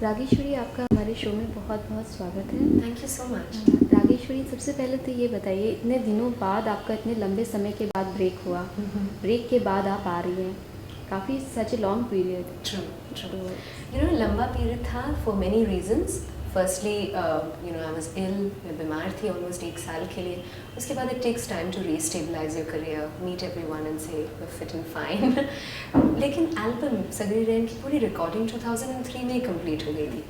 रागेश्वरी, आपका हमारे शो में बहुत बहुत स्वागत है। Thank you so much. Rageshwari, सबसे पहले तो ये बताइए, इतने दिनों बाद आपका, इतने लंबे समय के बाद ब्रेक हुआ, ब्रेक के बाद आप आ रही हैं, काफ़ी such a long period. True true लंबा पीरियड था for many reasons. Firstly I was ill, मैं बीमार थी ऑलमोस्ट 1 साल के लिए। उसके बाद it takes time to restabilize your career, meet everyone and say fit and fine. लेकिन एल्बम सगरी रैन की पूरी रिकॉर्डिंग 2003 में ही कंप्लीट हो गई थी।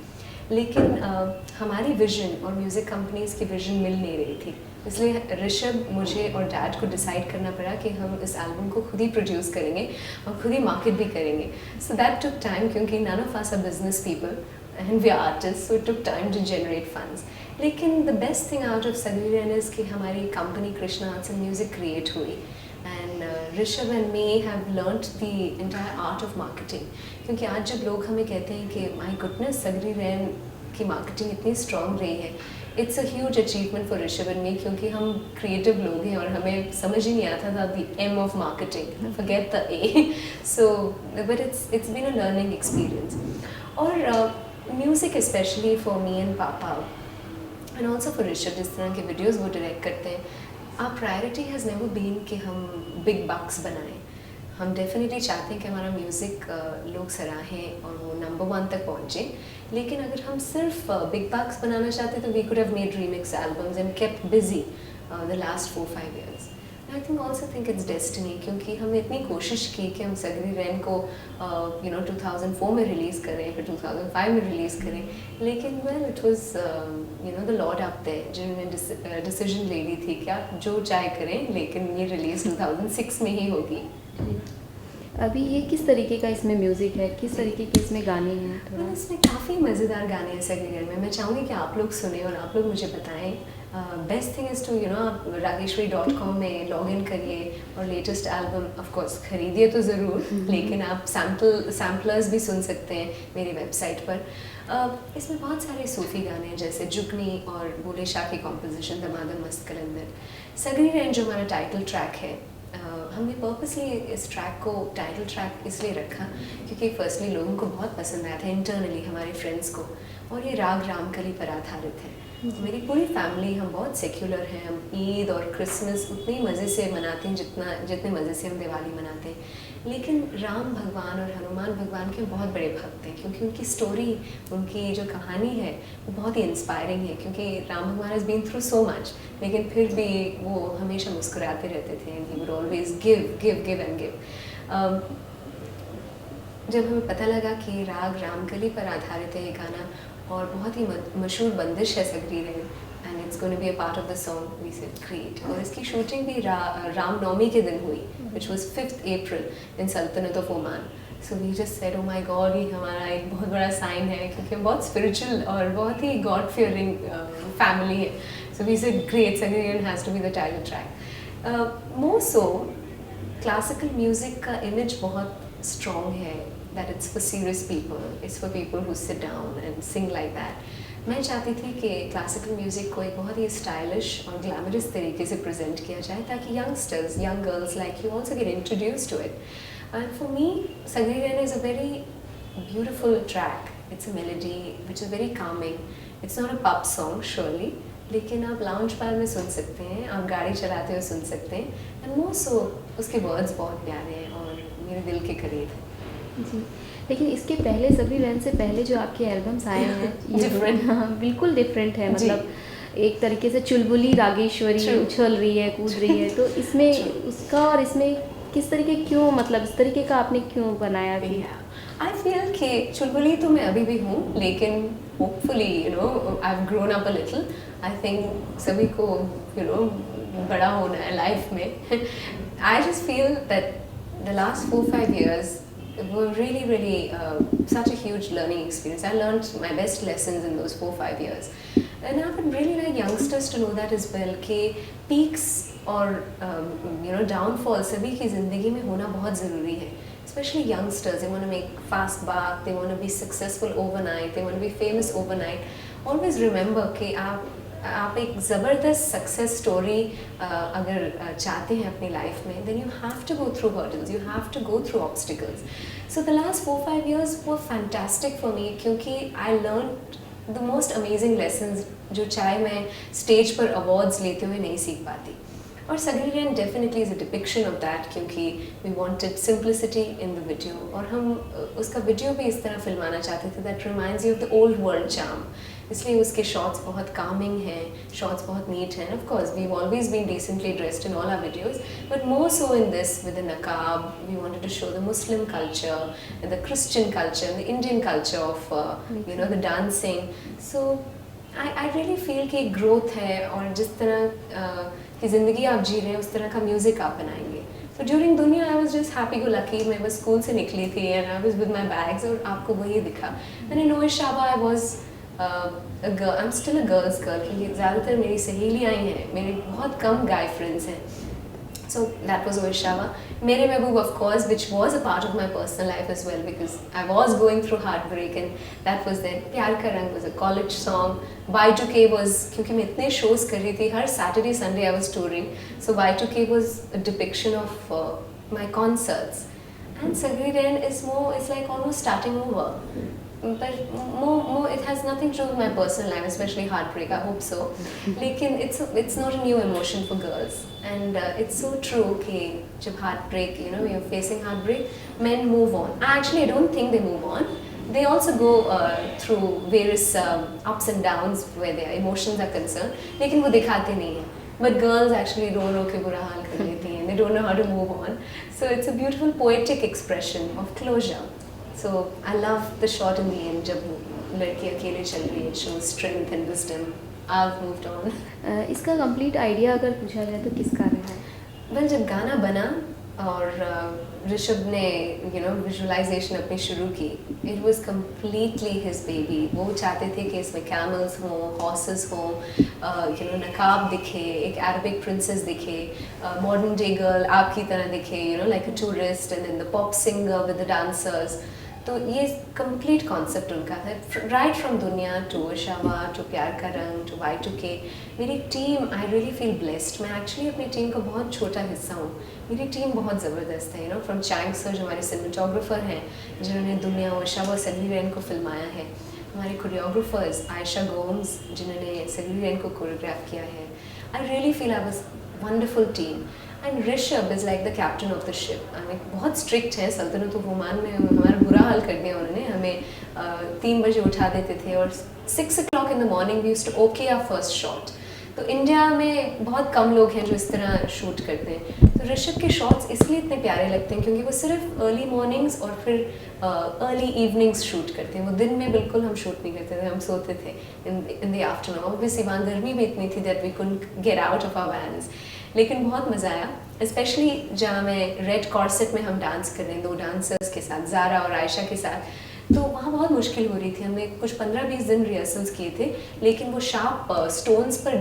लेकिन हमारी विजन और म्यूज़िक कंपनीज़ की विजन मिल नहीं रही थी, इसलिए ऋषभ, मुझे और डैड को डिसाइड करना पड़ा कि हम इस एल्बम को खुद ही प्रोड्यूस करेंगे और खुद ही मार्केट भी करेंगे। सो दैट टुक टाइम, क्योंकि none of us are business people and we are artist, so it took time to generate funds. लेकिन the best thing out of Sagri Rain is कि हमारी company Krishna arts and music create हुई and Rishabh and me have learned the entire art of marketing. क्योंकि आज जब लोग हमें कहते हैं कि माय गुडनेस, सगरी रैन की मार्केटिंग इतनी स्ट्रॉन्ग रही है, it's a huge achievement for Rishabh and मी, क्योंकि हम क्रिएटिव लोग हैं और हमें समझ ही नहीं आता था the M of marketing, forget the A. So but it's been a learning experience. और music specially for me and papa and also for Rishabh, जिस तरह के वीडियोज़ वो डायरेक्ट करते हैं, our priority has never been कि हम बिग बक्स बनाएं। हम डेफिनेटली चाहते हैं कि हमारा म्यूज़िक लोग सराहें और वो नंबर 1 तक पहुँचे। लेकिन अगर हम सिर्फ बिग बक्स बनाना चाहते तो we could have made remix albums and kept busy the last 4-5 years। I think also think it's destiny, क्योंकि हमने इतनी कोशिश की कि हम सगरी रैन को 2004 में रिलीज़ करें, फिर 2005 में रिलीज़ करें। लेकिन well it was the lord up there जिन्होंने डिसीजन ले ली थी कि आप जो चाहे करें, लेकिन ये रिलीज़ 2006 में ही होगी। अभी ये किस तरीके का इसमें म्यूज़िक है, किस तरीके के इसमें गाने हैं? थोड़ा इसमें काफ़ी मज़ेदार गाने हैं सगरी रैन में। मैं चाहूँगी कि आप लोग सुने और आप लोग मुझे बताएं। बेस्ट थिंग इज़ टू आप रागेश्वरी.com में लॉग इन करिए और लेटेस्ट एल्बम ऑफ कोर्स खरीदिए तो ज़रूर, लेकिन आप सैम्पलर्स भी सुन सकते हैं मेरी वेबसाइट पर। इसमें बहुत सारे सूफ़ी गाने हैं, जैसे जुगनी और बोले शाह की कॉम्पोजिशन दमादम मस्त कलंदर। सगरी रैन जो हमारा टाइटल ट्रैक है, हमने पर्पसली इस ट्रैक को टाइटल ट्रैक इसलिए रखा क्योंकि फर्स्टली लोगों को बहुत पसंद आया था इंटरनली, हमारे फ्रेंड्स को, और ये राग रामकली पर आधारित है। मेरी पूरी फैमिली, हम बहुत सेक्युलर हैं, हम ईद और क्रिसमस उतने ही मज़े से मनाते हैं जितने मज़े से हम दिवाली मनाते हैं। लेकिन राम भगवान और हनुमान भगवान के बहुत बड़े भक्त हैं, क्योंकि उनकी स्टोरी, उनकी जो कहानी है वो बहुत ही इंस्पायरिंग है। क्योंकि राम भगवान has been through so much, लेकिन फिर भी वो हमेशा मुस्कुराते रहते थे। He would always give give give and give. जब हमें पता लगा कि राग रामकली पर आधारित है ये गाना और बहुत ही मशहूर बंदिश है Sagri Rain and it's going to be a part of the song, we said great. और इसकी शूटिंग भी रामनवमी के दिन हुई, which was 5th April in sultanate of Oman. So we just said oh my god, ये हमारा एक बहुत बड़ा साइन है, क्योंकि हम बहुत स्पिरिचुअल और बहुत ही गॉड फियरिंग फैमिली है। So we said great, Sagri Rain has to be the title track. More so classical music का इमेज बहुत स्ट्रॉन्ग है, that it's for serious people, it's for people who sit down and sing like that. मैं चाहती थी कि classical music को एक बहुत ही स्टाइलिश और ग्लैमरस तरीके से प्रेजेंट किया जाए, ताकि youngsters, young girls like you also get introduce to it. And for me Sagri Rain is a very beautiful track, it's a melody which is very calming. It's not a pub song surely, लेकिन आप lounge बार में सुन सकते हैं, आप गाड़ी चलाते हुए सुन सकते हैं। एंड मोर सो उसके वर्ड्स बहुत प्यारे हैं और मेरे दिल के करीब हैं। जी, लेकिन इसके पहले, सगरी रैन से पहले जो आपके एल्बम्स आए हैं, ये डिफरेंट, हाँ बिल्कुल डिफरेंट है। मतलब एक तरीके से चुलबुली रागेश्वरी उछल रही है, कूद रही है, तो इसमें उसका और इसमें किस तरीके, क्यों, मतलब इस तरीके का आपने क्यों बनाया? कि आई फील कि चुलबुली तो मैं अभी भी हूँ, लेकिन hopefully I have grown up a little. I think सभी को बड़ा होना है लाइफ में। I just feel that the last 4-5 years were really such a huge learning experience. I learned my best lessons in those 4-5 years, and I would really like youngsters to know that as well, कि peaks और downfall सभी की ज़िंदगी में होना बहुत ज़रूरी है। Especially youngsters, they want to make fast buck, they want to be successful overnight, they want to be famous overnight. Always remember कि आप आप एक ज़बरदस्त सक्सेस स्टोरी अगर चाहते हैं अपनी लाइफ में, then you have to go through hurdles, you have to go through obstacles. So the last 4-5 years were fantastic for me, क्योंकि I learn the most amazing lessons जो चाहे मैं स्टेज पर अवार्ड्स लेते हुए नहीं सीख पाती. और सगरियन definitely is a depiction of that, क्योंकि we wanted simplicity in the video, और हम उसका वीडियो भी इस तरह फिल्माना चाहते थे that reminds you of the old world charm. इसलिए उसके शॉट्स बहुत कामिंग हैं, शॉट्स बहुत नीट हैं. Of course we have always been decently dressed in all our videos, but more so in this with the नकाब we wanted to show the Muslim culture, the Christian culture, the Indian culture of you know the dancing. So I really feel कि growth है, और जिस तरह की ज़िंदगी आप जी रहे हैं उस तरह का म्यूज़िक आप बनाएंगे. So during दुनिया I was just happy go lucky, मैं बस स्कूल से निकली थी and I was with my bags, और आपको वही दिखा. मैंने नो शाबा I was I am still a girl's girl, क्योंकि ज़्यादातर मेरी सहेलियाँ ही हैं, मेरे बहुत कम गाय फ्रेंड्स हैं. So that was Oishava. Mere Mehboob, of course, which was a part of my personal life as well, because I was going through heartbreak, and that was then. Pyar Ka Rang was a college song. Y2K was, क्योंकि मैं इतने shows कर रही थी, हर Saturday Sunday I was touring, so Y2K was a depiction of my concerts. And Sagri Ren is more, it's like almost starting over. But more, it has nothing to do with my personal life, especially heartbreak. I hope so. लेकिन it's not a new emotion for girls, and it's so true कि जब heartbreak, you know, you're facing heartbreak, men move on. Actually, I don't think they move on. They also go through various ups and downs where their emotions are concerned. लेकिन वो दिखाते नहीं हैं. But girls actually रो के बुरा हाल कर लेती हैं. They don't know how to move on. So it's a beautiful poetic expression of closure. So I love the shot in the end जब लड़की अकेले चल रही है, shows strength and wisdom. I've moved on. इसका कंप्लीट आइडिया अगर पूछा जाए तो किसका रहा है? Well, जब गाना बना और ऋषभ ने विजुअलाइजेशन अपनी शुरू की, it was completely his baby. वो चाहते थे कि इसमें camels हों, horses हों, नकाब दिखे, एक Arabic princess दिखे, modern day girl आपकी तरह दिखे, like a tourist, and then the pop singer with the dancers. तो ये कंप्लीट कॉन्सेप्ट उनका था, राइट फ्रॉम दुनिया टू ओशावा टू प्यार का रंग टू Y2K. मेरी टीम, आई रियली फील ब्लेस्ड. मैं एक्चुअली अपनी टीम का बहुत छोटा हिस्सा हूँ. मेरी टीम बहुत ज़बरदस्त है. फ्रॉम चैंग सर जो हमारे सिनेमेटोग्राफर हैं, जिन्होंने दुनिया, ओशावा, सगरी रेन को फिल्माया है. हमारे कोरियोग्राफर्स आयशा गोम्स, जिन्होंने सगरी रेन को कोरियोग्राफ किया है. आई really feel I was wonderful team. And Rishabh is like the captain of the ship. I mean बहुत स्ट्रिक्ट है. सल्तनत ऑफ ओमान में हमारा बुरा हाल कर दिया उन्होंने. हमें 3 बजे उठा देते थे, और 6 o'clock in the morning we used to okay our first shot. तो इंडिया में बहुत कम लोग हैं जो इस तरह शूट करते हैं. तो ऋषभ के शॉट्स इसलिए इतने प्यारे लगते हैं क्योंकि वो सिर्फ अर्ली मॉर्निंग्स और फिर अर्ली इवनिंग्स शूट करते हैं. वो दिन में बिल्कुल हम शूट नहीं करते थे, हम सोते थे इन द आफ्टरनून. ऑब्वियसली वहाँ गर्मी भी इतनी थी that we couldn't get out of our vans. लेकिन बहुत मज़ा आया, स्पेशली जहाँ मैं रेड कॉर्सेट में हम डांस कर रहे हैं 2 डांसर्स के साथ, ज़ारा और आयशा के साथ. तो वहाँ बहुत मुश्किल हो रही थी. हमने कुछ 15-20 दिन रिहर्सल्स किए थे, लेकिन वो शार्प स्टोन्स पर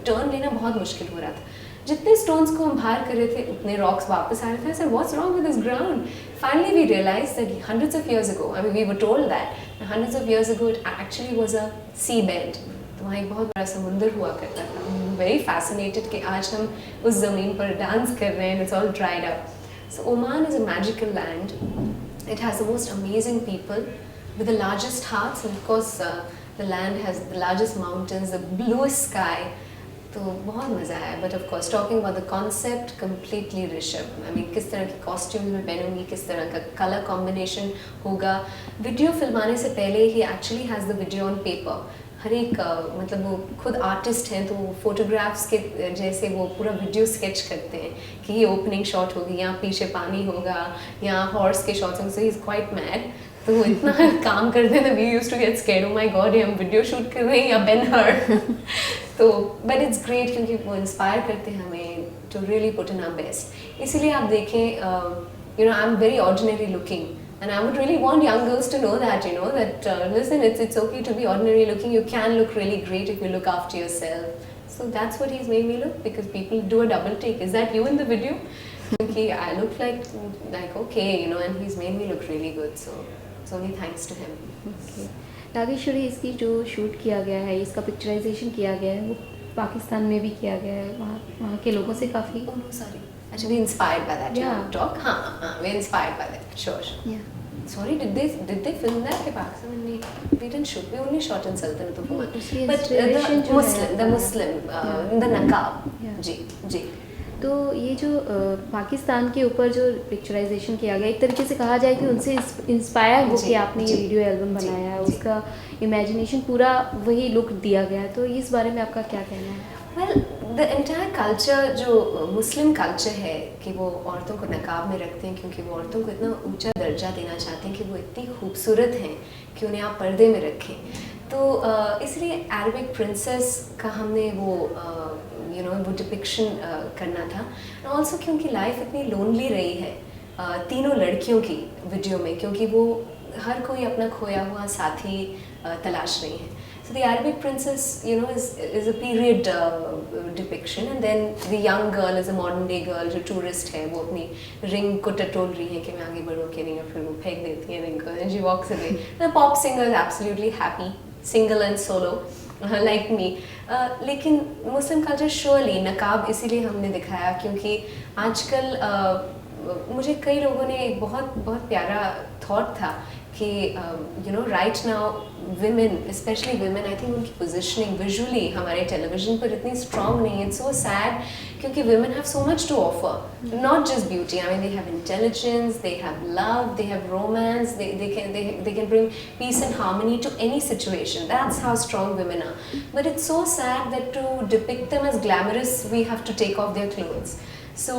टर्न लेना बहुत मुश्किल हो रहा था. जितने स्टोन्स को हम बाहर कर रहे थे उतने रॉक्स वापस आ रहे थे. Sir what's wrong with this ground? Finally we realise that hundreds of years ago, I mean we were told that hundreds of years ago it actually was a sea bed. तो वहाँ एक बहुत बड़ा समुंदर हुआ करता था. वेरी फैसिनेटेड कि आज हम उस ज़मीन पर डांस कर रहे हैं. It's all dried up. So Oman is a magical land. It has the most amazing people with the largest hearts, and of course the land has the largest mountains, the bluest sky. तो बहुत मज़ा आया. But of course talking about the concept, completely Rishabh. I mean किस तरह के costume मैं पहनूंगी, किस तरह का कलर कॉम्बिनेशन होगा. वीडियो फिल्माने से पहले ही actually has the video on paper. हर एक मतलब वो खुद आर्टिस्ट हैं, तो वो फोटोग्राफ्स के जैसे वो पूरा वीडियो स्केच करते हैं कि ये ओपनिंग शॉट होगी, यहाँ पीछे पानी होगा, यहाँ हॉर्स के शॉट्स होंगे. So he is quite mad. तो वो इतना काम करते हैं, we used to get scared. Oh my god, हम वीडियो शूट कर रहे हैं या बेन हर. तो बट इट्स ग्रेट क्योंकि वो इंस्पायर करते हैं हमें to really put in our best. इसीलिए आप देखें, I am very ordinary looking. And I would really want young girls to know that, listen, it's okay to be ordinary looking. You can look really great if you look after yourself. So that's what he's made me look, because people do a double take. Is that you in the video? Okay, I look like okay, and he's made me look really good. So it's only thanks to him. Okay. Rageshwari इसकी जो shoot किया गया है, इसका picturisation किया गया है, वो पाकिस्तान में भी किया गया है, वहाँ वहाँ के लोगों से काफ़ी Oh no, sorry. Actually, we inspired by that. Yeah. You talk. We're inspired by that. Sure. Sorry, did they film that? के Pakistan में we didn't shoot. We only shot in Sultanate of Oman. उसकी But inspiration जो है, the Muslim, the niqab. Yeah. जी. तो ये जो पाकिस्तान के ऊपर जो पिक्चराइजेशन किया गया, एक तरीके से कहा जाए कि उनसे इंस्पायर हो के आपने ये वीडियो एल्बम बनाया है, उसका इमेजिनेशन पूरा वही लुक दिया गया है, तो इस बारे में आपका क्या कहना है? Well, the entire culture जो मुस्लिम कल्चर है कि वो औरतों को नकाब में रखते हैं क्योंकि वो औरतों को इतना ऊंचा दर्जा देना चाहते हैं कि वो इतनी खूबसूरत हैं कि उन्हें आप पर्दे में रखें, तो इसलिए अरबिक प्रिंसेस का हमने वो वो डिपिक्शन करना था। ऑल्सो क्योंकि लाइफ इतनी लोनली रही है तीनों लड़कियों की वीडियो में, क्योंकि वो हर कोई अपना खोया हुआ साथी तलाश रही हैं। So the Arabic princess, is a period depiction, and then the young girl is a modern day girl जो tourist है, वो अपनी रिंग को टटोल रही है कि मैं आगे बढ़ूँ कि नहीं, और फिर वो फेंक देती है रिंग को, and she walks away. The pop singer is absolutely happy, single and solo, like me. लेकिन मुस्लिम कल्चर surely नकाब इसीलिए हमने दिखाया क्योंकि आजकल मुझे कई लोगों ने एक बहुत प्यारा थॉट था कि right now women, specially women, I think उनकी पोजिशनिंग विजुअली हमारे टेलीविजन पर इतनी स्ट्रॉन्ग नहीं है। इट्स सो सैड क्योंकि women have so much to offer, not just beauty, I mean they have intelligence, they have love, they have romance, they can bring peace and harmony to any situation. That's how strong women are. But it's so sad that to depict them as glamorous, we have to take off their clothes. So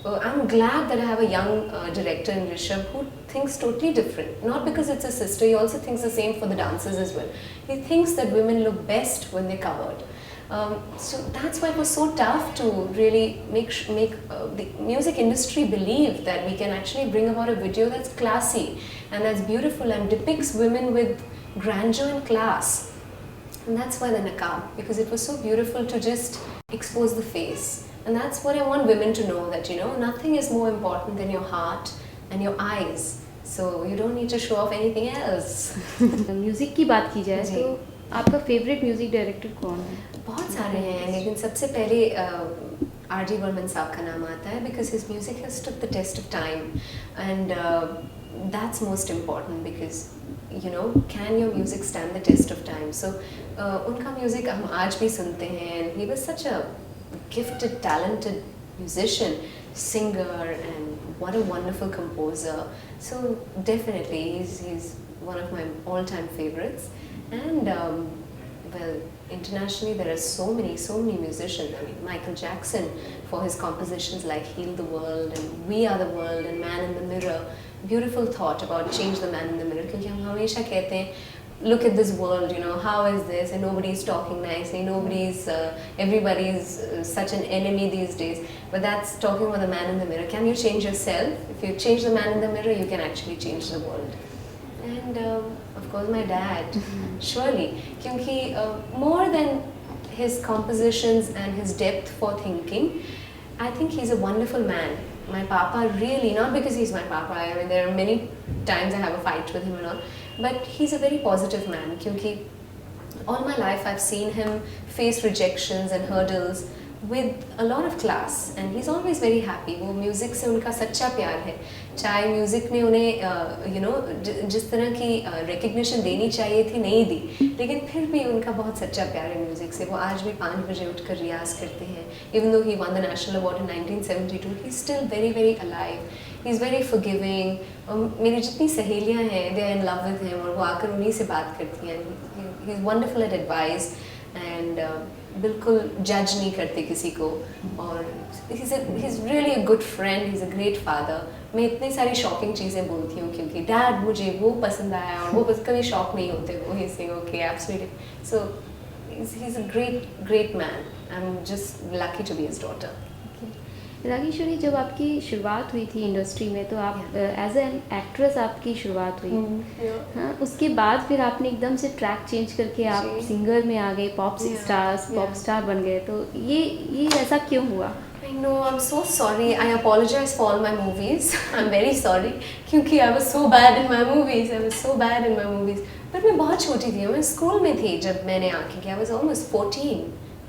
I'm glad that I have a young director in Rishabh who thinks totally different. Not because it's a sister, he also thinks the same for the dancers as well. He thinks that women look best when they're covered. So that's why it was so tough to really make the music industry believe that we can actually bring about a video that's classy and that's beautiful and depicts women with grandeur and class. And that's why the niqab, because it was so beautiful to just expose the face. And that's what I want women to know, that nothing is more important than your heart and your eyes. So you don't need to show off anything else. Music की बात की जाए तो आपका favourite music director कौन है? बहुत सारे हैं, लेकिन सबसे पहले R.D. बर्मन साहब का नाम आता है because his music has stood the test of time, and that's most important because can your music stand the test of time? So उनका म्यूज़िक हम आज भी सुनते हैं. He was such a gifted, talented musician, singer, and what a wonderful composer. So definitely he's one of my all-time favorites. And well, internationally there are so many musicians. I mean, Michael Jackson for his compositions like Heal the World and We Are the World and Man in the Mirror. Beautiful thought about change the man in the mirror, क्योंकि हम हमेशा कहते हैं look at this world, how is this, and nobody's talking nicely, everybody's such an enemy these days, but that's talking about the man in the mirror. Can you change yourself? If you change the man in the mirror, you can actually change the world. And of course my dad, surely, क्योंकि more than his compositions and his depth for thinking, I think he's a wonderful man. My papa really, not because he's my papa, I mean there are many times I have a fight with him and all, but he's a very positive man क्योंकि all my life I've seen him face rejections and hurdles with a lot of class, and he's always very happy. वो music से उनका सच्चा प्यार है, चाहे music ने उन्हें जिस तरह की रिकग्निशन देनी चाहिए थी नहीं दी, लेकिन फिर भी उनका बहुत सच्चा प्यार है म्यूज़िक से. वो आज भी 5 बजे उठकर रियाज़ करते हैं. Even though he won the national award in 1972, he's still very very alive. He's very forgiving. मेरी जितनी सहेलियाँ हैं, they are in love with him, और वो आकर उन्हीं से बात करती हैं. He's wonderful at advice and बिल्कुल जज नहीं करते किसी को, और he's really a good friend, he's a great father. मैं इतनी सारी शॉकिंग चीज़ें बोलती हूँ क्योंकि डैड मुझे वो पसंद आया और वो कभी शॉक नहीं होते वो. He's saying okay, absolutely. So he's a great man. I'm just lucky to be his daughter. Rageshwari, जब आपकी शुरुआत हुई थी इंडस्ट्री में तो आप एज एन एक्ट्रेस आपकी शुरुआत हुई. हाँ, उसके बाद फिर आपने एकदम से ट्रैक चेंज करके आप सिंगर में आ गए, पॉप स्टार बन गए. तो ये ऐसा क्यों हुआ? I know, I'm so sorry. I apologize for all my movies. I'm very sorry क्योंकि I was so bad in my movies. पर मैं बहुत छोटी थी, मैं स्कूल में थी जब मैंने आके किया। I was almost 14,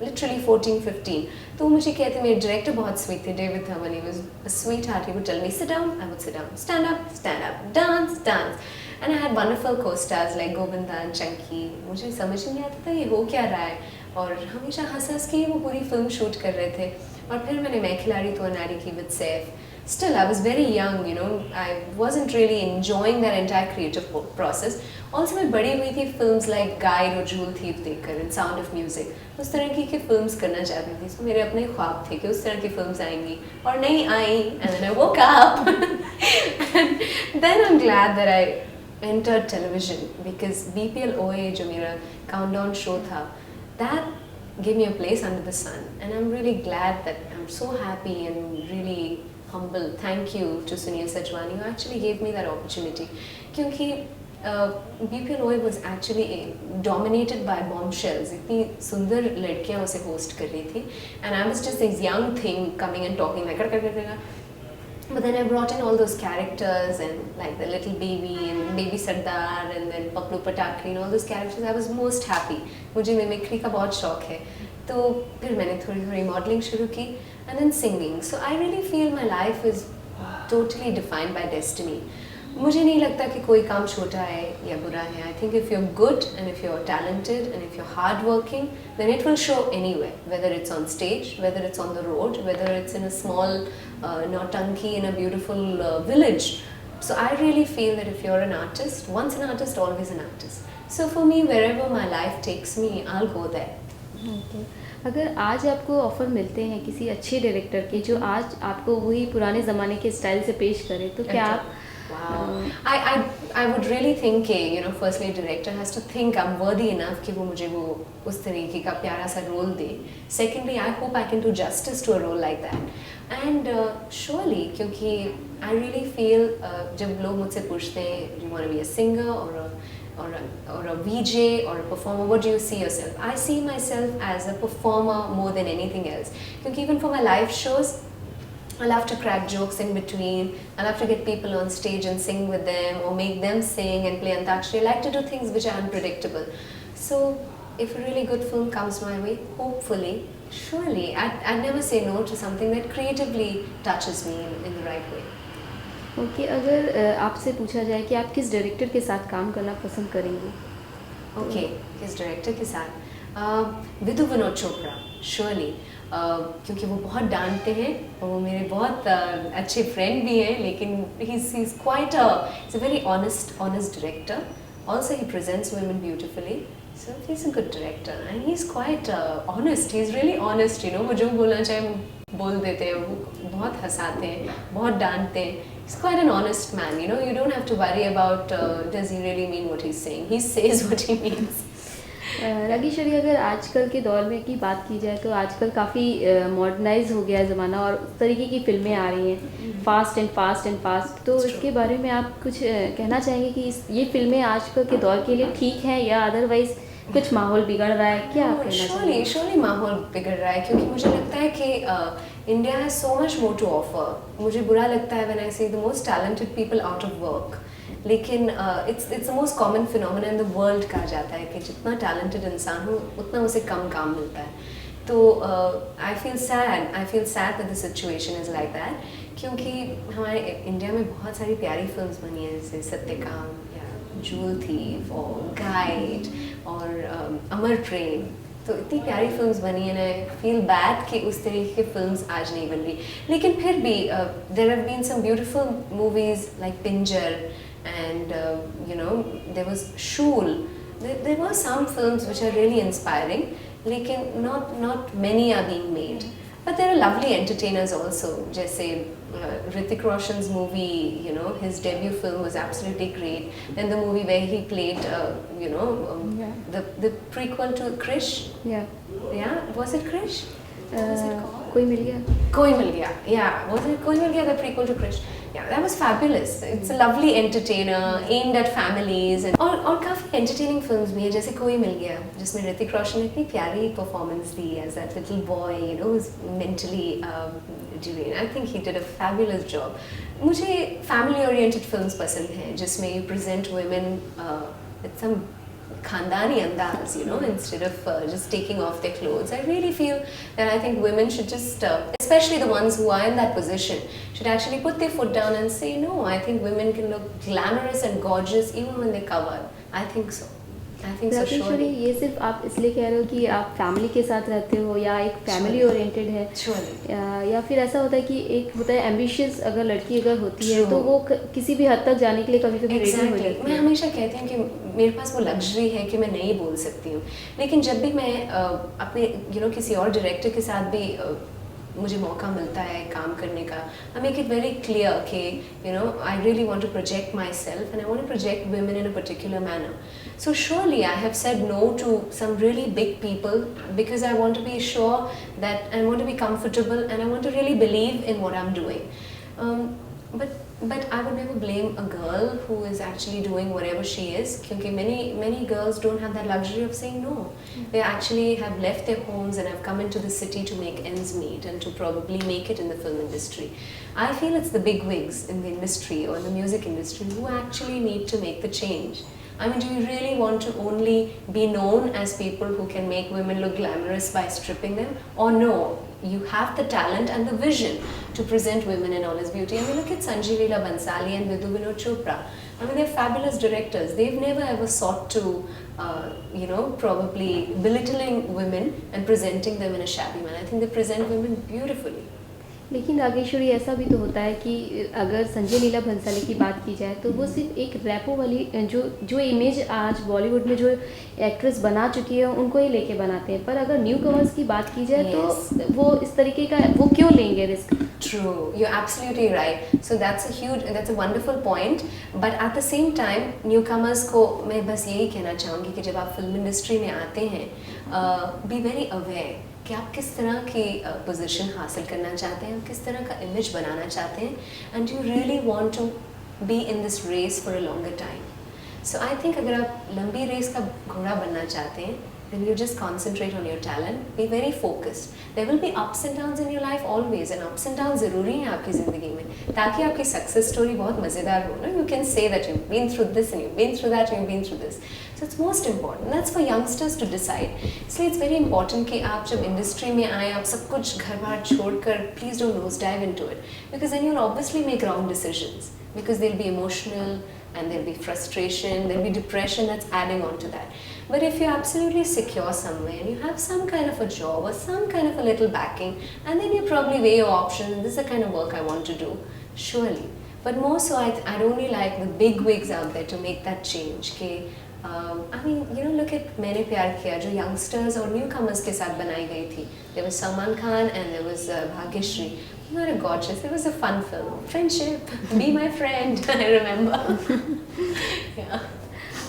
literally 14 15। तो मुझे कहते, मेरे डायरेक्टर बहुत स्वीट थे, David Thurman. He was a sweetheart. He would tell me sit down, I would sit down, stand up, dance dance. And I had wonderful co-stars like Govinda and Chunky. मुझे समझ नहीं आता था ये हो क्या रहा है, और हमेशा हंस हंस के वो पूरी फिल्म शूट कर रहे थे। और फिर मैंने मैं खिलाड़ी तो अनाड़ी की with Saif. Still, I was very young, you know. I wasn't really enjoying that entire creative process. Also, मैं बड़ी हुई थी films like Guide और Jewel Thief देखकर, and Sound of Music. उस तरह की films करना चाहती थी। So मेरे अपने ख्वाब थे कि उस तरह की films आएंगी, और नहीं आई। And then I woke up. And then I'm glad that I entered television, because BPL OA जो मेरा countdown show था, that gave me a place under the sun. And I'm really glad that I'm so happy and really humble. Thank you to Sunil Sajwani who actually gave me that opportunity. क्योंकि BPL OA was actually dominated by bombshells. इतनी सुंदर लड़कियां उसे host कर रही थी, and I was just this young thing coming and talking like but then I brought in all those characters, and like the little baby and baby Sardar and then Paplu Patakri and all those characters. I was most happy. मुझे mimicry का बहुत शौक है, तो फिर मैंने थोड़ी थोड़ी मॉडलिंग शुरू की, and then singing. So I really feel my life is totally defined by destiny. मुझे नहीं लगता कि कोई काम छोटा है या बुरा है. I think if you're good and if you're talented and if you're hardworking, then it will show anywhere. Whether it's on stage, whether it's on the road, whether it's in a small Nautanki in a beautiful village. So I really feel that if you're an artist, once an artist, always an artist. So for me, wherever my life takes me, I'll go there. Okay. अगर आज आपको offer मिलते हैं किसी अच्छे director के जो आज आपको वही पुराने ज़माने के स्टाइल से पेश करे, तो क्या आप Wow. I would really think, you know, firstly a director has to think I'm worthy enough कि वो मुझे वो उस तरीके का प्यारा सा रोल दे. Secondly, I hope I can do justice to a role like that. And surely, क्योंकि I really feel जब लोग मुझसे पूछते हैं, do you want to be a singer or a VJ or a performer, what do you see yourself? I see myself as a performer more than anything else. क्योंकि even for my live shows, I'll have to crack jokes in between. I'll have to get people on stage and sing with them or make them sing and play Antakshari. I like to do things which are unpredictable. So if a really good film comes my way, hopefully, surely, I'd never say no to something that creatively touches me in the right way. Okay, अगर आपसे पूछा जाए कि आप किस director के साथ काम करना पसंद करेंगे? Okay, किस डायरेक्टर के साथ? विदु विनोद चोपड़ा, surely. क्योंकि वो बहुत डांटते हैं और वो मेरे बहुत अच्छे फ्रेंड भी हैं, लेकिन he's quite he's a very honest director. Also he presents women beautifully, so he's a good director and he's quite honest. He's really honest, you know. वो जो बोलना चाहे वो बोल देते हैं, वो बहुत हंसाते हैं, बहुत डांटते हैं. He's quite an honest man, you know. You don't have to worry about does he really mean what he's saying. He says what he means. Rageshwari, अगर आजकल के दौर में की बात की जाए तो आजकल काफ़ी मॉडर्नाइज हो गया है ज़माना और उस तरीके की फिल्में आ रही हैं, फास्ट एंड फास्ट. तो इसके बारे में आप कुछ कहना चाहेंगे कि ये फिल्में आजकल के दौर के लिए ठीक हैं या अदरवाइज़ कुछ माहौल बिगड़ रहा है? क्या आप कहना चाहेंगे? Surely माहौल बिगड़ रहा है, क्योंकि मुझे लगता है कि India has so much more to offer. मुझे बुरा लगता है when I see the most talented people out of work. लेकिन it's the most common phenomenon in the world कहा जाता है कि जितना talented इंसान हो उतना उसे कम काम मिलता है. तो I feel sad that the situation is like that, क्योंकि हमारे इंडिया में बहुत सारी प्यारी फिल्म्स बनी हैं, जैसे सत्यकाम या जूल थीफ और गाइड और अमर प्रेम. तो इतनी प्यारी फिल्म्स बनी हैं. आई फील बैड कि उस तरीके की फिल्म्स आज नहीं बन रही, लेकिन फिर भी there have been some beautiful movies like Pinjar. And you know, there was Shool. There were some films which are really inspiring, lekin not many are being made. But there are lovely entertainers also. जैसे Hrithik Roshan's movie, you know, his debut film was absolutely great. Then the movie where he played, you know, the prequel to Krish. Yeah, was it Krish? What was it called? कोई मिल गया. कोई मिल गया. Yeah, was it कोई मिल गया? The prequel to Krish. Yeah, that was fabulous. It's a lovely entertainer aimed at families and और काफ़ी entertaining films भी हैं, जैसे कोई मिल गया जिसमें ऋतिक रोशन ने इतनी प्यारी performance the as that little boy, you know, who's mentally deranged. I think he did a fabulous job. मुझे family oriented films पसंद हैं जिसमें you present women with some khandani andaz, you know, instead of just taking off their clothes. I really feel that I think women should just, especially the ones who are in that position, should actually put their foot down and say, no, I think women can look glamorous and gorgeous even when they're covered. I think so. I think so, Rakeshwari, surely. ये सिर्फ आप इसलिए कह रहे हो कि आप family के साथ रहते हो या एक फैमिली ओरिएंटेड है, Surely. या फिर ऐसा होता है कि एक होता है एम्बिशियस अगर लड़की अगर होती है True. तो वो किसी भी हद तक जाने के लिए कभी कभी रेडी हो Exactly. जाती मैं है। हमेशा कहती हूँ कि मेरे पास वो लग्जरी है कि मैं नहीं बोल सकती हूँ, लेकिन जब भी मैं अपने किसी और डायरेक्टर के साथ भी मुझे मौका मिलता है काम करने का, I make it very clear कि I really want to project myself and I want to project women in a particular manner. So surely I have said no to some really big people because I want to be sure that I want to be comfortable and I want to really believe in what I'm doing. But I would never blame a girl who is actually doing whatever she is, because many girls don't have that luxury of saying no. They actually have left their homes and have come into the city to make ends meet and to probably make it in the film industry. I feel it's the big wigs in the industry or in the music industry who actually need to make the change. I mean, do you really want to only be known as people who can make women look glamorous by stripping them? Or no, you have the talent and the vision to present women in all its beauty. I mean, look at Sanjeev Leela Bhansali and Vidhu Vinod Chopra. I mean, they're fabulous directors. They've never ever sought to, probably belittling women and presenting them in a shabby manner. I think they present women beautifully. लेकिन रागेश्वरी, ऐसा भी तो होता है कि अगर संजय लीला भंसाली की बात की जाए तो वो सिर्फ एक रैपो वाली जो इमेज आज बॉलीवुड में जो एक्ट्रेस बना चुकी है उनको ही लेके बनाते हैं, पर अगर न्यू कमर्स की बात की जाए तो वो इस तरीके का वो क्यों लेंगे risk? True, you're absolutely right. So that's a wonderful point. But at the same time, newcomers को मैं बस यही कहना चाहूँगी कि जब आप फिल्म इंडस्ट्री में आते हैं, be very aware कि आप किस तरह की पोजीशन हासिल करना चाहते हैं, किस तरह का इमेज बनाना चाहते हैं, and you really want to be in this race for a longer time. So I think अगर आप लंबी रेस का घोड़ा बनना चाहते हैं, then you just concentrate on your talent, be very focused. There will be ups and downs in your life always, and ups and downs ज़रूरी हैं आपकी ज़िंदगी में, ताकि आपकी सक्सेस स्टोरी बहुत मज़ेदार हो ना. You can say that you've been through this and you've been through that and you've been through this. So it's most important. That's for youngsters to decide. इसलिए it's very important कि आप जब industry में आए, आप सब कुछ घर बार छोड़कर please don't nose dive into it, because then you'll obviously make wrong decisions, because they'll be emotional and there'll be frustration, there'll be depression that's adding on to that. But if you're absolutely secure somewhere and you have some kind of a job or some kind of a little backing, and then you probably weigh your options, and this is the kind of work I want to do, surely. But more so, I'd only like the big wigs out there to make that change. I mean, look at Maine Pyar Kiya, जो youngsters और newcomers के साथ बनाई गई थी. There was Salman Khan and there was Bhagyashree. Not a gorgeous. It was a fun film. Friendship. Be my friend. I remember. Yeah.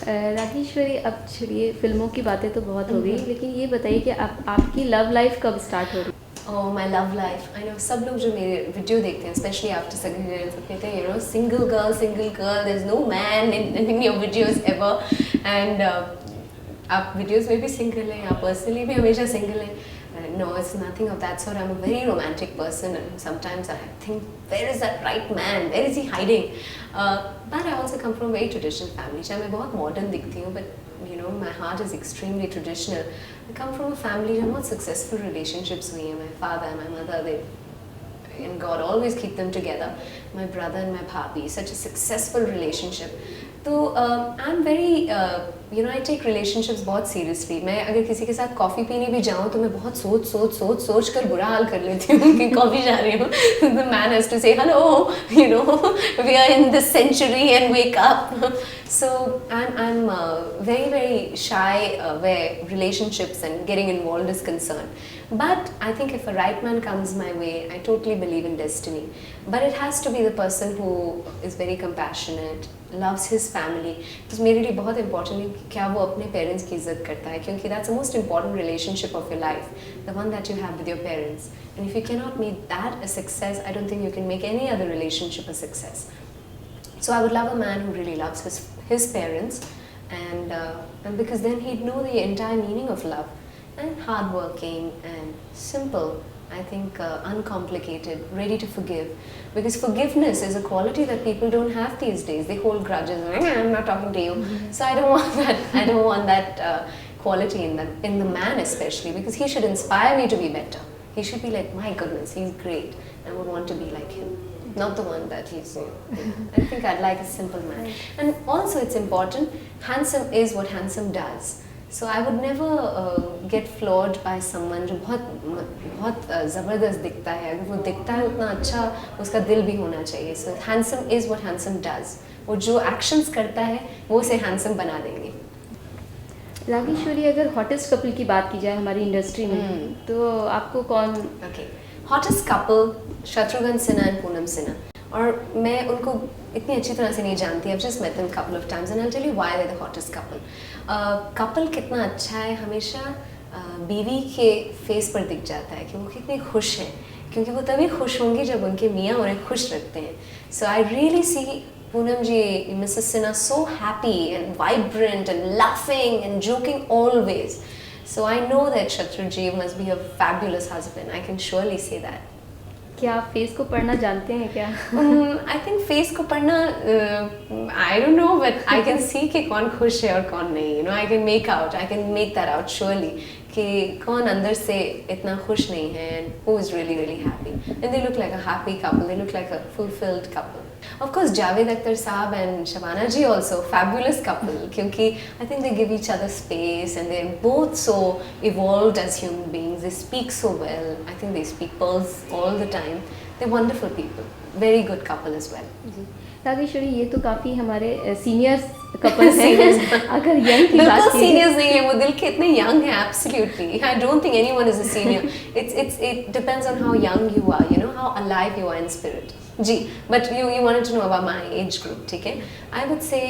Rakeshwari, अब छोड़िए फिल्मों की बातें तो बहुत हो गई, लेकिन ये बताइए कि आपकी लव लाइफ कब स्टार्ट हो रही? Oh, my love life. I know सब लोग जो मेरे वीडियो देखते हैं, especially after Sagri, सब कहते हैं, single girl, there's no man in your videos ever. And आप videos में भी single हैं, आप personally भी हमेशा single हैं. No, it's nothing of that sort. I'm a very romantic person, and sometimes I think, where is that right man? Where is he hiding? But I also come from a very traditional family. चाहे मैं बहुत modern दिखती हूँ, but my heart is extremely traditional. I come from a family में बहुत successful relationships हुई हैं. My father and my mother, and God always keep them together. My brother and my bhabhi, such a successful relationship. तो I'm very, I take relationships बहुत seriously. मैं अगर किसी के साथ कॉफ़ी पीने भी जाऊँ तो मैं बहुत सोच कर बुरा हाल कर लेती हूँ कि कॉफ़ी जा रही हूँ. The man has to say, hello, we are in this century and wake up. So I'm very, very shy where relationships and getting involved is concerned. But I think if a right man comes my way, I totally believe in destiny. But it has to be the person who is very compassionate, loves his family. Because मेरे लिए बहुत important है कि क्या वो अपने parents की इज्जत करता है, क्योंकि that's the most important relationship of your life, the one that you have with your parents. And if you cannot make that a success, I don't think you can make any other relationship a success. So I would love a man who really loves his parents, and because then he'd know the entire meaning of love, and hardworking and simple, I think uncomplicated, ready to forgive, because forgiveness is a quality that people don't have these days. They hold grudges. I'm not talking to you, so I don't want that. I don't want that quality in the man especially, because he should inspire me to be better. He should be like, my goodness, he's great. I would want to be like him, not the one that he's. I think I'd like a simple man, and also it's important. Handsome is what handsome does. So I would never get floored by someone जो बहुत ज़बरदस्त दिखता है. अगर वो दिखता है उतना अच्छा, उसका दिल भी होना चाहिए. So handsome is what handsome does. वो जो actions करता है वो उसे handsome बना देंगे. रागेश्वरी, अगर हॉटेस्ट कपल की बात की जाए हमारी इंडस्ट्री में तो आपको कौन? Okay, hottest couple Shatrughan Sinha and Poonam Sinha. और मैं उनको इतनी अच्छी तरह से नहीं जानती. I've just met them a couple of times and I'll tell you why they're the hottest couple. Couple कितना अच्छा है हमेशा बीवी के फेस पर दिख जाता है कि वो कितने खुश हैं, क्योंकि वो तभी खुश होंगी जब उनके मियाँ उन्हें खुश रखते हैं. So I really see Poonam ji, Mrs. Sinha so happy and vibrant and laughing and joking always. So I know that Shatrughan must be a fabulous husband. I can surely say that. क्या आप face को पढ़ना जानते हैं क्या? I think face को पढ़ना I don't know, but I can see कि कौन खुश है और कौन नहीं. You know, I can make that out surely कि कौन अंदर से इतना खुश नहीं है and who is really really happy. And they look like a happy couple. They look like a fulfilled couple. Of course, Javed Akhtar Saab and Shabana ji also fabulous couple. क्योंकि I think they give each other space and they're both so evolved as human beings. They speak so well. I think they speak pearls all the time. They're wonderful people. Very good couple as well. Rageshwari, ये तो काफ़ी हमारे senior couple हैं. अगर young की बात बिल्कुल की सीनियर्स नहीं है, वो दिल के इतने यंग हैं. Absolutely, I don't think anyone is a senior. It depends on how young you are, you know, how alive you are in spirit. Ji, but you wanted to know about my age group, ठीक है? I would say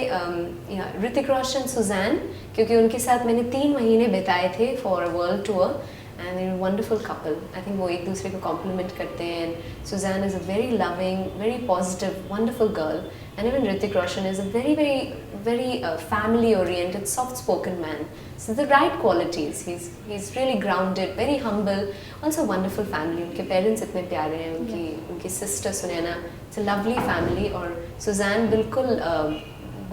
Hrithik Roshan, Suzanne, क्योंकि उनके साथ मैंने 3 महीने बिताए थे for a world tour. And they're a wonderful couple. I think वो एक दूसरे को compliment करते हैं. Suzanne is a very loving, very positive, wonderful girl. And even Hrithik Roshan is a very, very, very family-oriented, soft-spoken man. So the right qualities. He's really grounded, very humble. Also wonderful family. उनके parents इतने प्यारे हैं. उनकी sister Sunaina. It's a lovely family. और Suzanne बिल्कुल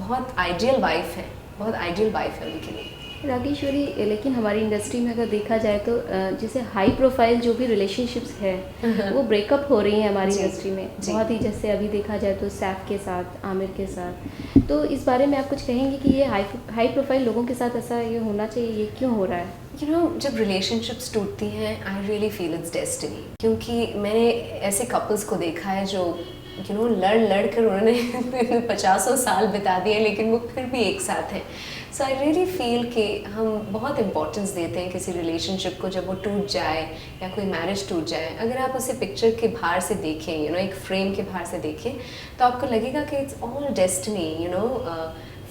बहुत ideal wife है. बहुत ideal wife है उनके लिए. रागेश्वरी, लेकिन हमारी इंडस्ट्री में अगर देखा जाए तो जैसे हाई प्रोफाइल जो भी रिलेशनशिप्स है वो ब्रेकअप हो रही हैं हमारी इंडस्ट्री में बहुत ही. जैसे अभी देखा जाए तो सैफ के साथ, आमिर के साथ. तो इस बारे में आप कुछ कहेंगे कि ये हाई प्रोफाइल लोगों के साथ ऐसा ये होना चाहिए, ये क्यों हो रहा है? You know, जब रिलेशनशिप्स टूटती हैं, आई रियली फील इट्स डेस्टिनी. क्योंकि मैंने ऐसे कपल्स को देखा है जो you know, लड़ कर उन्होंने 50 साल बिता दिए लेकिन वो फिर भी एक साथ हैं. सो आई रियली फील कि हम बहुत इम्पोर्टेंस देते हैं किसी रिलेशनशिप को जब वो टूट जाए या कोई मैरिज टूट जाए. अगर आप उसे पिक्चर के बाहर से देखें, यू नो, एक फ्रेम के बाहर से देखें, तो आपको लगेगा कि it's all destiny. You know,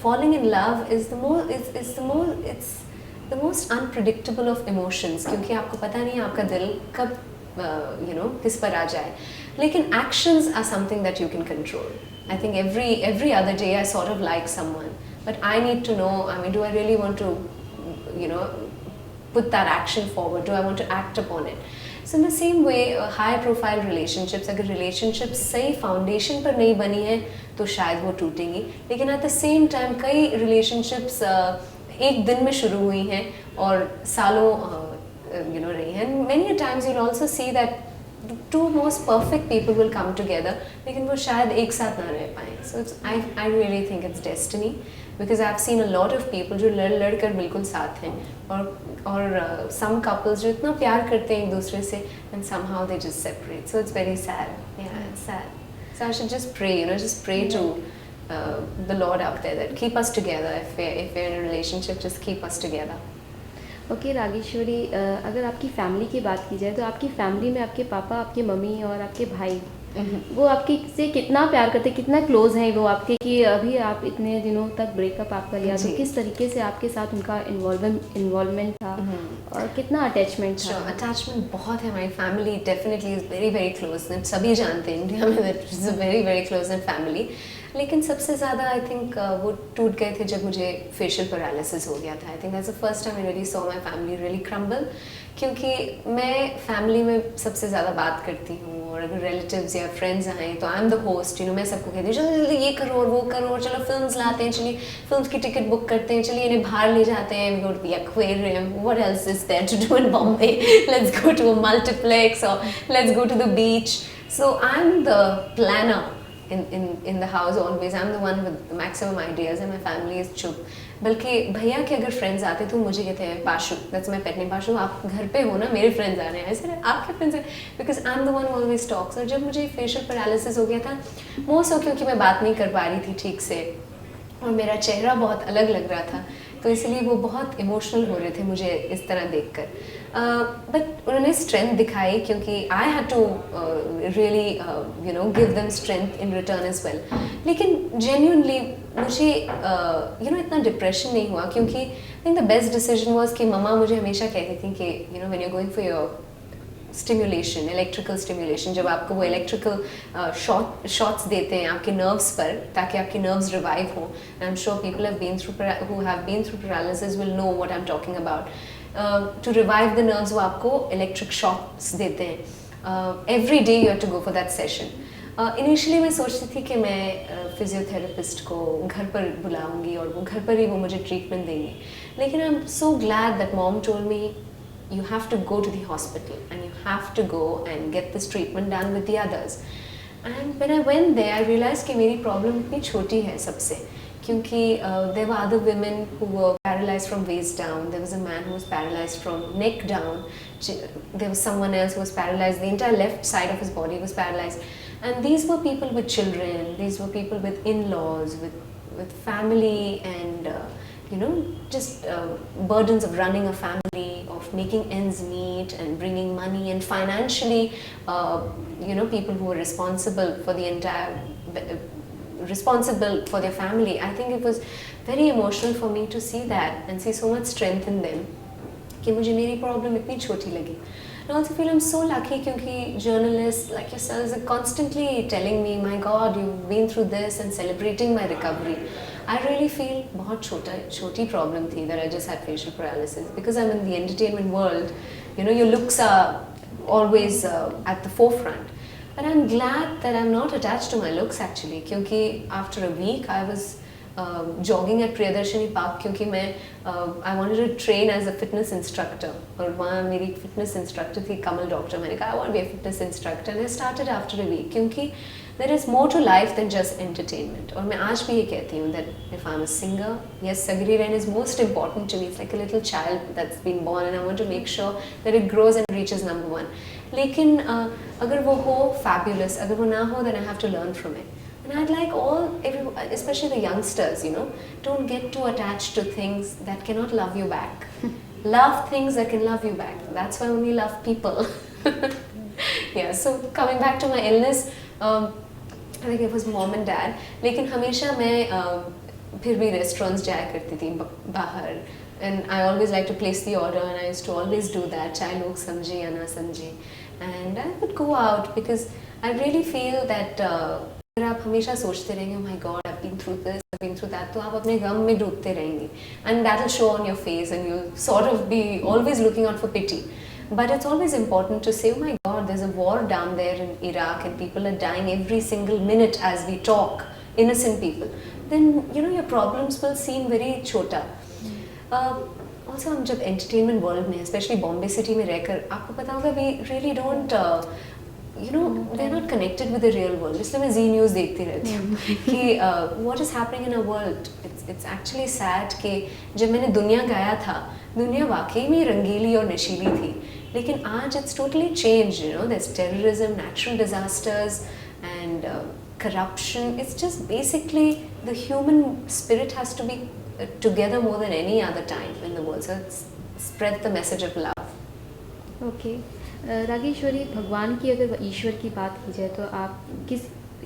falling in love is the most unpredictable of emotions, क्योंकि आपको पता नहीं आपका दिल कब you know, किस पर आ जाए. लेकिन actions are something that you can control. I think every other day I sort of like someone, but I need to know, I mean, do I really want to, you know, put that action forward? Do I want to act upon it? So in the same way, high profile relationships, अगर relationships सही foundation पर नहीं बनी है तो शायद वो टूटेंगी. लेकिन at the same time कई relationships एक दिन में शुरू हुई हैं और सालों you know, रही हैं. And many a times you'll also see that the 2 most perfect people will come together, लेकिन वो शायद एक साथ ना रह पाएं. So I really think it's destiny, because I've seen a lot of people जो लड़ कर बिल्कुल साथ हैं और some couples जो इतना प्यार करते हैं एक दूसरे से and somehow they just separate. So it's very sad. Yeah, it's sad. So I should just pray, you know, just pray to the Lord out there that keep us together. If we're in a relationship, just keep us together. Okay Rageshwari, अगर आपकी family की बात की जाए तो आपकी family में आपके पापा, आपके मम्मी और आपके भाई वो आपके से कितना प्यार करते, कितना क्लोज हैं वो आपके, कि अभी आप इतने दिनों तक ब्रेकअप आपका लिया तो किस तरीके से आपके साथ उनका इन्वॉल्वमेंट था और कितना अटैचमेंट था? अटैचमेंट बहुत है. हमारी family definitely is very very close. सभी जानते हैं इंडिया में that is a very very close and family. लेकिन सबसे ज़्यादा आई थिंक वो टूट गए थे जब मुझे फेशियल पैरालिसिस हो गया था। I think that's the first time I really saw my family really crumble, क्योंकि मैं फैमिली में सबसे ज़्यादा बात करती हूँ, और अगर रिलेटिव्स या फ्रेंड्स आएँ तो आई am the host, you know, मैं सबको कहती हूँ चलो जल्दी ये करो और वो करो, और चलो फिल्म्स लाते हैं, चलिए फिल्म्स की टिकट बुक करते हैं, चलिए इन्हें बाहर ले जाते हैं, we go to the aquarium, what else is there to do in Bombay, let's go to a multiplex और let's go to the beach. So I am the planner in the house always. I'm the one with the maximum ideas and my family is चुप। बल्कि भैया के अगर friends आते तो मुझे कहते हैं पाशु, दैट्स माय पेट नेम, पाशु आप घर पे हो ना, मेरे फ्रेंड्स आ रहे हैं। ऐसे आपके फ्रेंड्स हैं, because I am the one always talks. और जब मुझे फेशियल पैरालिसिस हो गया था, मोस्ट ऑफ क्योंकि मैं बात नहीं कर पा रही थी ठीक से और मेरा चेहरा बहुत अलग लग रहा था, तो इसलिए वो बहुत इमोशनल हो रहे थे मुझे इस तरह देखकर। बट उन्होंने स्ट्रेंथ दिखाई, क्योंकि I had to really you know give them strength in return as well. लेकिन जेन्युइनली मुझे यू नो इतना डिप्रेशन नहीं हुआ, क्योंकि I think the best decision was कि मम्मा मुझे हमेशा कहती थी कि you know when you are going for your stimulation, electrical stimulation, जब आपको वो इलेक्ट्रिकल शॉट्स देते हैं आपके नर्व्स पर ताकि आपके नर्व्स रिवाइव हो, I am sure people have been through paralysis will know what I am talking about. To revive the nerves वो आपको इलेक्ट्रिक शॉट्स देते हैं। Every day you have to go for that session. Initially मैं सोचती थी कि मैं physiotherapist को घर पर बुलाऊंगी और वो घर पर ही वो मुझे ट्रीटमेंट देंगे, लेकिन I am so glad that mom told me you have to go to the hospital and you have to go and get this treatment done with the others. And when I went there, I realized कि मेरी problem इतनी छोटी है सबसे, क्योंकि there were other women who were paralyzed from waist down. There was a man who was paralyzed from neck down. There was someone else who was paralyzed. The entire left side of his body was paralyzed. And these were people with children. These were people with in-laws, with family, and you know, just burdens of running a family, of making ends meet and bringing money, and financially, you know, people who were responsible for the entire, responsible for their family. I think it was very emotional for me to see that and see so much strength in them, कि मुझे मेरी problem इतनी छोटी लगी। I also feel I'm so lucky क्योंकि journalists like yourselves are constantly telling me, my God, you've been through this and celebrating my recovery. I really feel बहुत छोटी problem थी that I just had facial paralysis, because I'm in the entertainment world. You know, your looks are always at the forefront. But I'm glad that I'm not attached to my looks actually, क्योंकि after a week I was jogging at Priyadarshini Park, क्योंकि मैं I wanted to train as a fitness instructor, और वहाँ मेरी fitness instructor थी कमल doctor. मैंने कहा I want to be a fitness instructor, and I started after a week, क्योंकि there is more to life than just entertainment. और मैं आज भी ये कहती हूँ that if I'm a singer, yes, Sagri Ren is most important to me. It's like a little child that's been born, and I want to make sure that it grows and reaches number one. लेकिन अगर वो हो fabulous, अगर वो ना हो then I have to learn from it. And I'd like everyone, especially the youngsters, you know, don't get too attached to things that cannot love you back. Love things that can love you back. That's why I only love people. Yeah, so coming back to my illness, I think it was mom and dad. लेकिन हमेशा मैं फिर भी restaurants जाया करती थी बाहर, and I always like to place the order, and I used to always do that, चाहे लोग समझे या ना समझे, and I would go out because I really feel that अगर आप हमेशा सोचते रहेंगे oh my God, I've been through this, I've been through that, तो आप अपने गम में डूबते रहेंगे, and that will show on your face, and you'll sort of be always looking out for pity. But it's always important to say, oh my God, there's a war down there in Iraq and people are dying every single minute as we talk, innocent people. Then, you know, your problems will seem very chota. Also, हम जब entertainment world में, especially Bombay city में रहकर, आपको पता होगा we really don't, you know, they're not connected with the real world. इसलिए मैं Z News देखती रहती हूँ कि what is happening in our world. It's actually sad कि जब मैंने दुनिया गाया था, दुनिया वाकई में रंगीली और नशीली थी, लेकिन आज it's totally changed. You know, there's terrorism, natural disasters, and corruption. It's just basically the human spirit has to be together more than any other time in the world. So it's spread the message of love. Okay. Rageshwari, भगवान की अगर ईश्वर की बात की जाए तो आप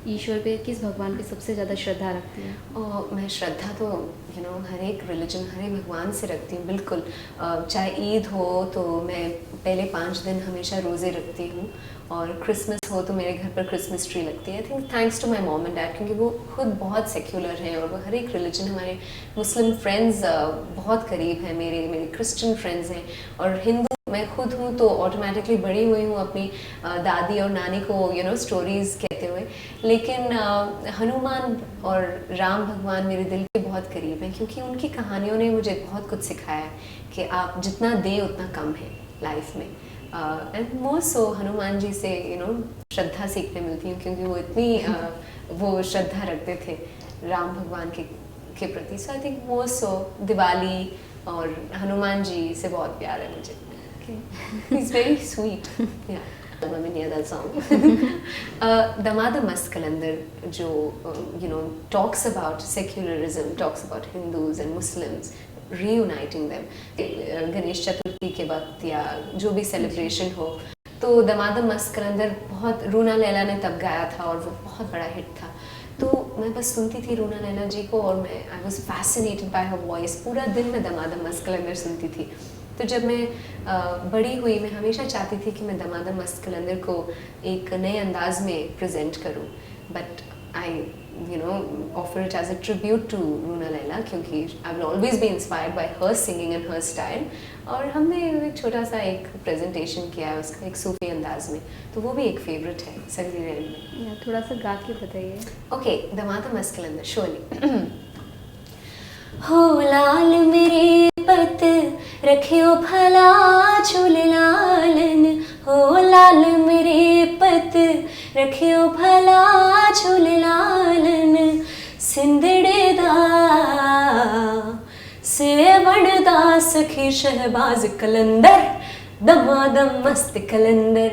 ईश्वर पे, किस भगवान पे सबसे ज़्यादा श्रद्धा रखती हैं? और मैं श्रद्धा तो हर एक रिलीजन, हर एक भगवान से रखती हूँ बिल्कुल। चाहे ईद हो तो मैं पहले 5 दिन हमेशा रोज़े रखती हूँ, और क्रिसमस हो तो मेरे घर पर क्रिसमस ट्री लगती है। I think thanks to my mom and dad, क्योंकि वो खुद बहुत सेक्युलर हैं और वो हर एक रिलीजन, हमारे मुस्लिम फ्रेंड्स बहुत करीब हैं, मेरे क्रिश्चियन फ्रेंड्स हैं, और हिंदू मैं खुद हूँ तो ऑटोमेटिकली बड़ी हुई हूँ अपनी दादी और नानी को स्टोरीज़ कहते हुए। लेकिन हनुमान और राम भगवान मेरे दिल के बहुत करीब हैं, क्योंकि उनकी कहानियों ने मुझे बहुत कुछ सिखाया है कि आप जितना दें उतना कम है लाइफ में। एंड मोर सो हनुमान जी से श्रद्धा सीखने मिलती है, क्योंकि वो इतनी वो श्रद्धा रखते थे राम भगवान के प्रति। सो आई थिंक मोर सो दिवाली और हनुमान जी से बहुत प्यार है मुझे। He's very sweet. Yeah. that song. Damada Mast Kalandar, जो talks about secularism, talks about Hindus and Muslims, reuniting them. Ganesh Chaturthi के वक्त या जो भी सेलिब्रेशन हो, तो दमादम मस्त कलंदर बहुत रूना लैला ने तब गाया था और वो बहुत बड़ा हिट था। तो मैं बस सुनती थी रूना लैला जी को, और I was fascinated by her voice. पूरा दिन मैं दमादम मस्त कलंदर सुनती थी। तो जब मैं बड़ी हुई, मैं हमेशा चाहती थी कि मैं दमादम मस्त कलंदर को एक नए अंदाज में प्रेजेंट करूं, but I offer it as a tribute to Runa Laila, क्योंकि I will always be inspired by her singing and her style. और हमने एक छोटा सा एक प्रेजेंटेशन किया है उसका, एक सूफी अंदाज में, तो वो भी एक फेवरेट है सगरी रैन में। थोड़ा सा गा के बताइए। ओके, दमादम मस्त कलंदर श्योरली। हो लाल मेरे पत रखियो भला झूलेलालन, हो लाल मेरे पत रखियो भला झूलेलालन, सिंधड़े दा सेवण दा सखी शहबाज कलंदर, दमादम मस्त कलंदर।